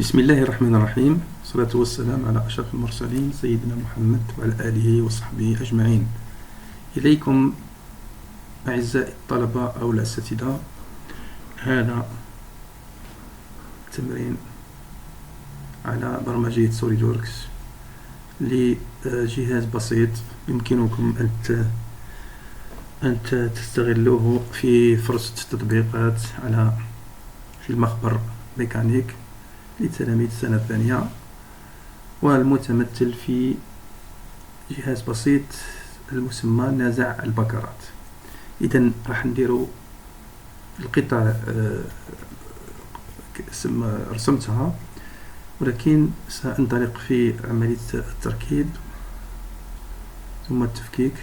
بسم الله الرحمن الرحيم، والصلاة والسلام على أشرف المرسلين سيدنا محمد وعلى آله وصحبه أجمعين. إليكم أعزائي الطلبة أو الأساتذة، هذا تمرين على برمجية سوليد ووركس لجهاز بسيط يمكنكم أن تستغلوه في فرصة تطبيقات في المخبر ميكانيك لتلاميذ السنة الثانية، والمتمثل في جهاز بسيط المسمى نازع البكرات. إذن راح نديرو القطع رسمتها، ولكن سأنطلق في عملية التركيب ثم التفكيك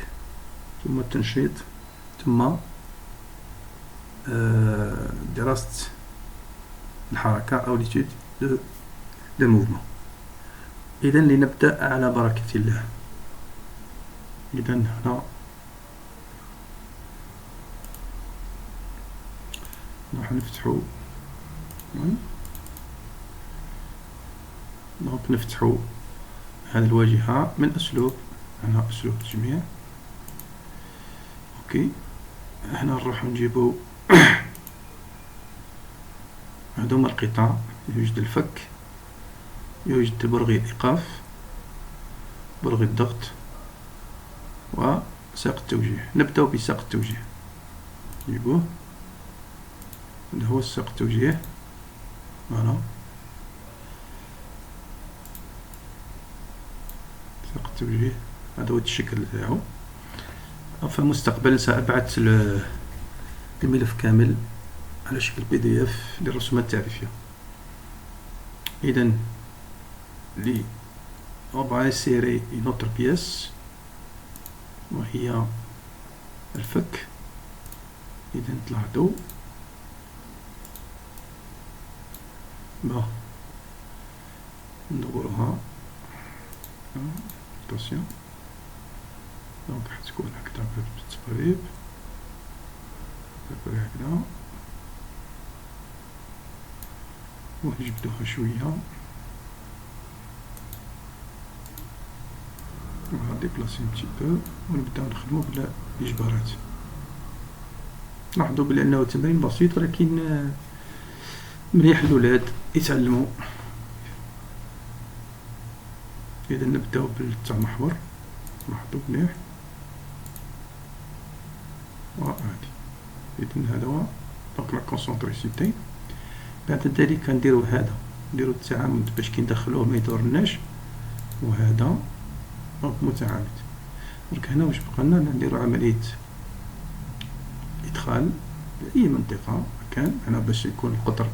ثم التنشيط ثم دراسة الحركة أو l'étude de mouvement. إذن لنبدأ على بركة الله. إذن هنا راح نفتحو نفتحو هذه الواجهة من أسلوب التجميع. أوكي، هنا نروح نجيبو هذوما القطع. يوجد الفك، يوجد برغي الإيقاف، برغي الضغط، وساق التوجيه. نبدأ بساق التوجيه. نجيبوه، هذا هو الساق التوجيه. فوالا، ساق التوجيه هذا هو الشكل تاعو. في المستقبل سأبعث الملف كامل على شكل PDF للرسومات التعريفية. إذن on va insérer une autre pièce وهي الفك. إذن تلاحظوا ندورها attention. دونك حتكون هكذا بالتقريب هكذا، ونجبدوها شوية نديبلاسي un petit peu ونبداو نخدمو بلا إجبارات. لاحظوا بلي أنه تمرين بسيط، ولكن مليح الولاد يتعلموا. إذا نبداو بالتمحور، لاحظوا مليح وهادي. إذن هذا هو دونك لا كونسونطريسيتي. بعد ذلك نديرو هذا، نديرو التعامد باش كي ندخلوه ما يدورناش، وهذا دونك متعامد. دونك هنا واش بقالنا؟ نديرو عملية إدخال أي منطقة كان هنا باش يكون القطر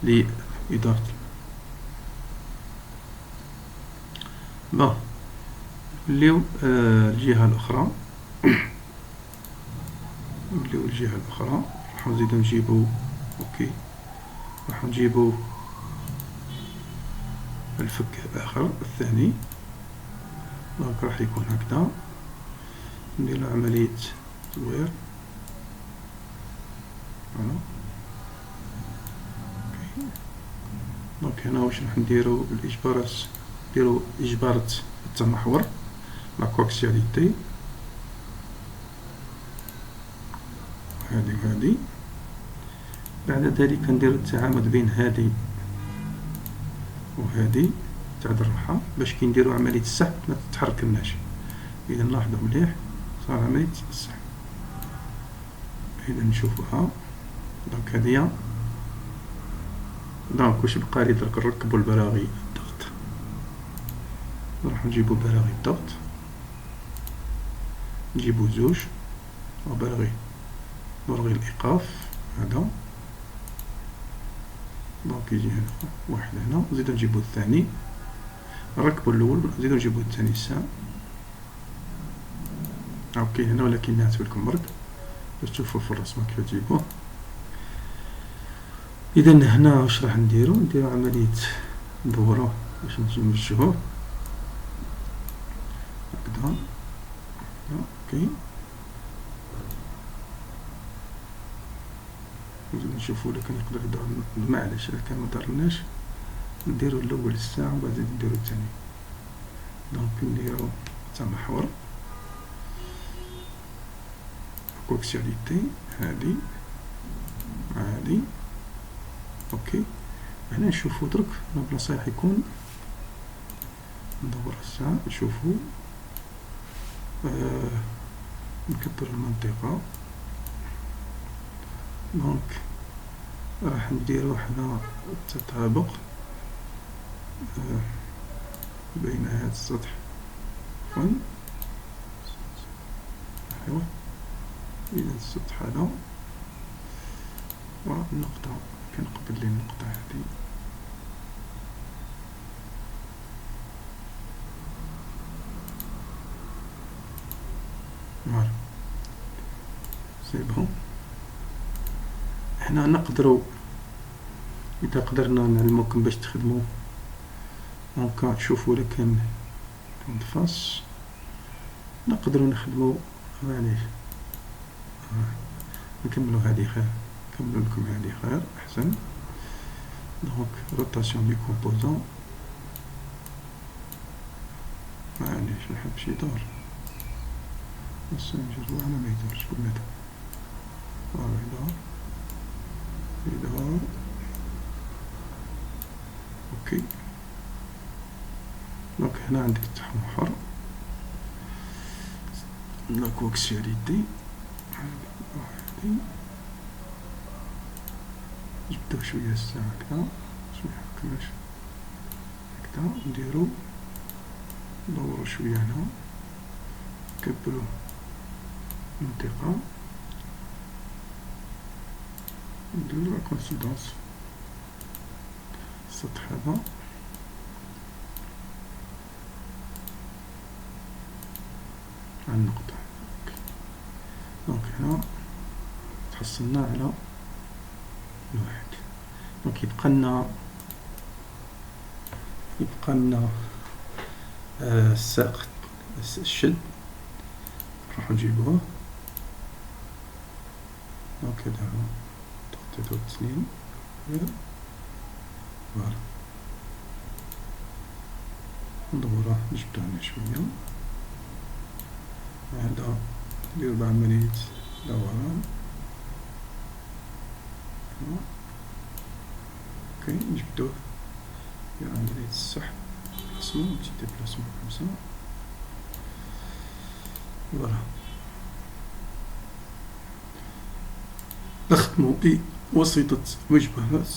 لإدارة. نوليو الجهة الأخرى. راح نزيدو نجيبو أوكي، راح نجيبو الفك الآخر الثاني. دونك راح يكون هكذا. نديرو عملية تدوير. فوالا، دونك هنا واش راح نديرو بالإجبارات؟ نديرو إجبارة التمحور، لا كوكسياليتي، هادي وهادي. بعد ذلك نديرو التعامد بين هادي وهادي تاع الروحة باش كي نديرو عملية السحب ما تتحركلناش. إذا لاحظوا مليح صار عملية السحب. إذا نشوفوها. دونك هادية. دونك واش بقالي درك نركبو البراغي الضغط. نروح نجيبو براغي الضغط، نجيبو زوج، وبرغي الإيقاف هذا. دونك يجي هنا واحد هنا، نزيدو نجيبو الثاني، نركبو الأول نزيدو نجيبو الثاني الساعة. اوكي هنا، ولكن نعتبر لكم برك باش تشوفو في الرسمة كيف تجيبوه. إذا هنا واش راح نديرو عملية ندوروه باش نوجهوه هكذا. اوكي، نشوفو إلا كان يقدر يدور. معليش إلا كان مدارلناش نديرو الأول الساعة وبعد نديرو الثاني. دونك نديرو تمحور كوكسياليتي هادي مع هادي. اوكي هنا نشوفو درك البلاصة راح يكون ندور الساعة نشوفو نكبر المنطقة. دونك راح نديرو حنا التطابق بين هذا السطح ايوا إلى السطح هذا والنقطة كنقبل لي النقطة هذه. فوالا سي بون. هنا نقدروا إذا قدرنا نعلموكم باش تخدموا دونك تشوفوا ولا كان فاس نقدروا نخدموا. معليش نكملوا هذه خير، نكملوا لكم هذه خير احسن. دونك روتاسيون دي كومبوزون معليش نحبش يدور بس نجربو على ما يدورش بالمثل. يدور يدور اوكي. دونك هنا عندك التحمحر لا كوكسياليتي هادي. نجبدو شوية الساعة هكدا باش ميحكمش هكدا. نديرو ندورو شوية هنا نكبرو المنطقة نديرو لا كونسيدونس السطح هذا على النقطة. دونك هنا تحصلنا على الواحد. دونك يبقى لنا الساق الشد نروحو نجيبوه. دونك هذا هو تخطيط التسنين فوالا ندوره نجبدو هنا شوية. هذا نديرو بعملية دوران. اوكي نجبدوه ندير عملية السحب بلاسمون بتي ديبلاسمون كومسا فوالا. نخدمو بواسطة مجبرات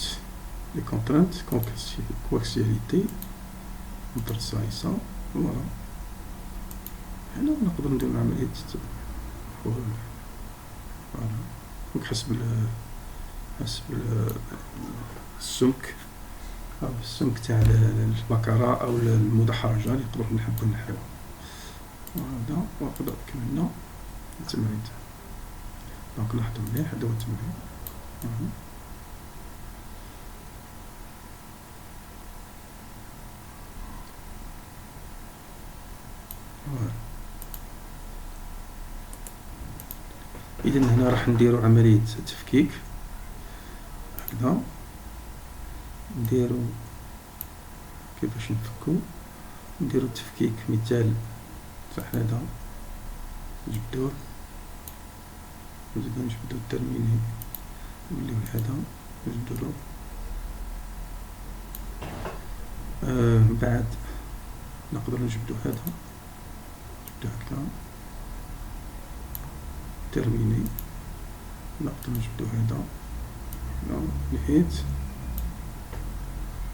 لي كونترانت كوكسياليتي مترصايصة فوالا. هنا نقدر ندير عملية فوالا. دونك حسب السمك أو السمك تاع البكرة أو المدحرجة اللي نقدرو نحبو نحيوها. وهذا وقد كملنا التمرين تاعنا. دونك لاحظوا مليح هذا هو التمرين. إذن هنا راح نديرو عملية تفكيك هكذا. نديرو كيفاش نفكو نديرو تفكيك مثال تاع هذا نجبدوه نزيدو نجبدو الترميني نوليو لهذا نجبدولو. بعد نقدر نجبدو هذا نجبدو هكذا ترميني. نقدر نجبدو هذا نهيت.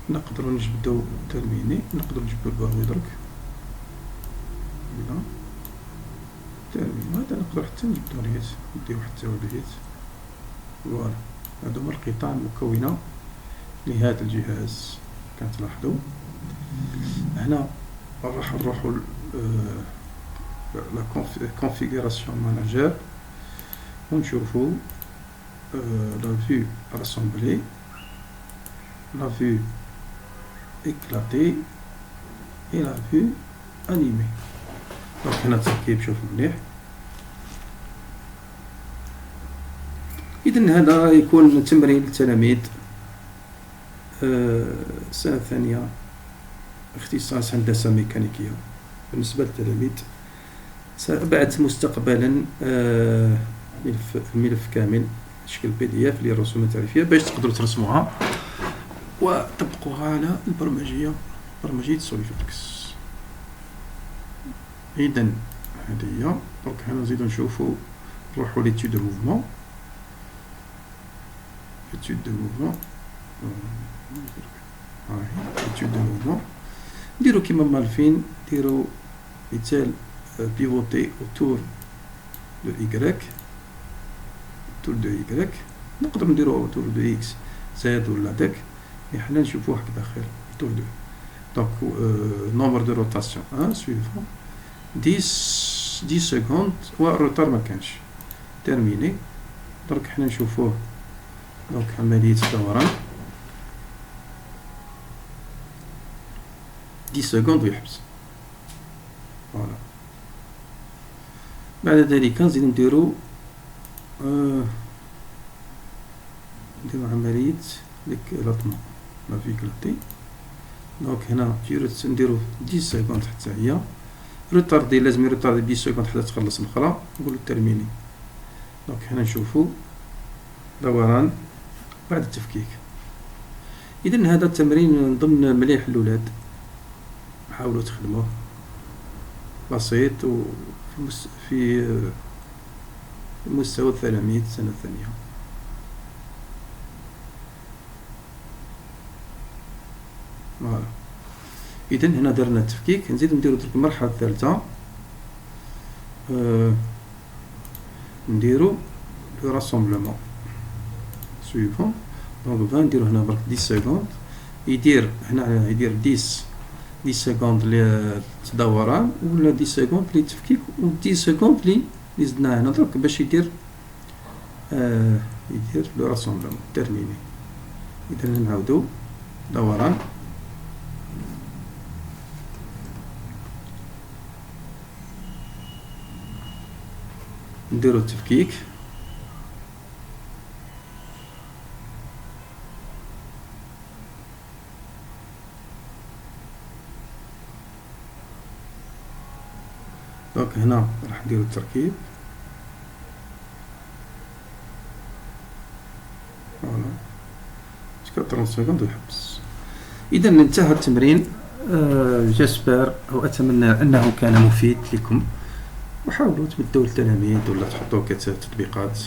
نقدر نجبدو ترميني. نقدر نجبدو الباغي درك هنا ترميني. هذا نقدر حتى نجبدو نهيت نديو حتى هو نهيت فوالا. هادو هما القطع المكونة لهذا الجهاز كما تلاحظوا. هنا راح نروحو لا كونفيغوراسيون ماناجر ونشوفو لا فيو راسsemblée, la vue éclatée et la vue animée. دونك هنا التركيب شوفوا مليح. إذن هذا يكون تمرين للتلاميذ السنة الثانية اختصاص هندسة ميكانيكية. بالنسبة للتلاميذ سأبعث مستقبلا ملف كامل شكل PDF للرسوم التعريفية باش تقدروا ترسموها وتطبقوها على برمجية سوليفوركس. إذا هذه هي. دونك حنا نزيدو نشوفو نروحو ليتود دو موفمون. étude de mouvement étude de mouvement نديرو كيما مالفين نديرو مثال بيفوتي autour de y نقدر نديرو autour de x z ولا داك مي حنا نشوفو هكذا خير autour de. دونك nombre de rotation 1 suivant 10 secondes والروتار مكانش terminé. درك حنا نشوفوه دونك عملية الدوران 10 سكوند ويحبس. فوالا. بعد ذلك نزيدو نديرو عملية ليكلاطمون لا فيكلاتي. دونك هنا نديرو 10 سكوند حتى هي ريطاردي، لازم يريطاردي 10 سكوند حتى تخلص الأخرى. نقولو تيرميني. دونك هنا نشوفو دوران بعد التفكيك. إذن هذا التمرين نظن مليح للولاد، حاولوا تخدموه، بسيط وفي مستوى التلاميذ السنة الثانية. فوالا. إذن هنا درنا التفكيك، نزيدو نديرو درك المرحلة الثالثة. نديرو لو راسومبلومون suivant. دونك نديرو هنا برك 10 سكوند، يدير هنا يدير 10 سكوند للدوران ولا 10 سكوند للتفكيك و 10 سكوند لي زدناه هنا درك باش يدير لو راسومبلومون تيرميني. إذا نعاودو دوران نديرو التفكيك. دونك هنا راح نديرو التركيب. فوالا 30 سكوند ويحبس. إذا انتهى التمرين. جاسبر أو أتمنى أنه كان مفيد لكم، وحاولوا تمدوا التلاميذ ولا تحطوا تطبيقات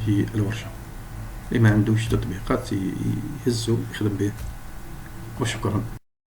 في الورشة. اللي ما عندوش تطبيقات يهزو يخدم به. وشكرا.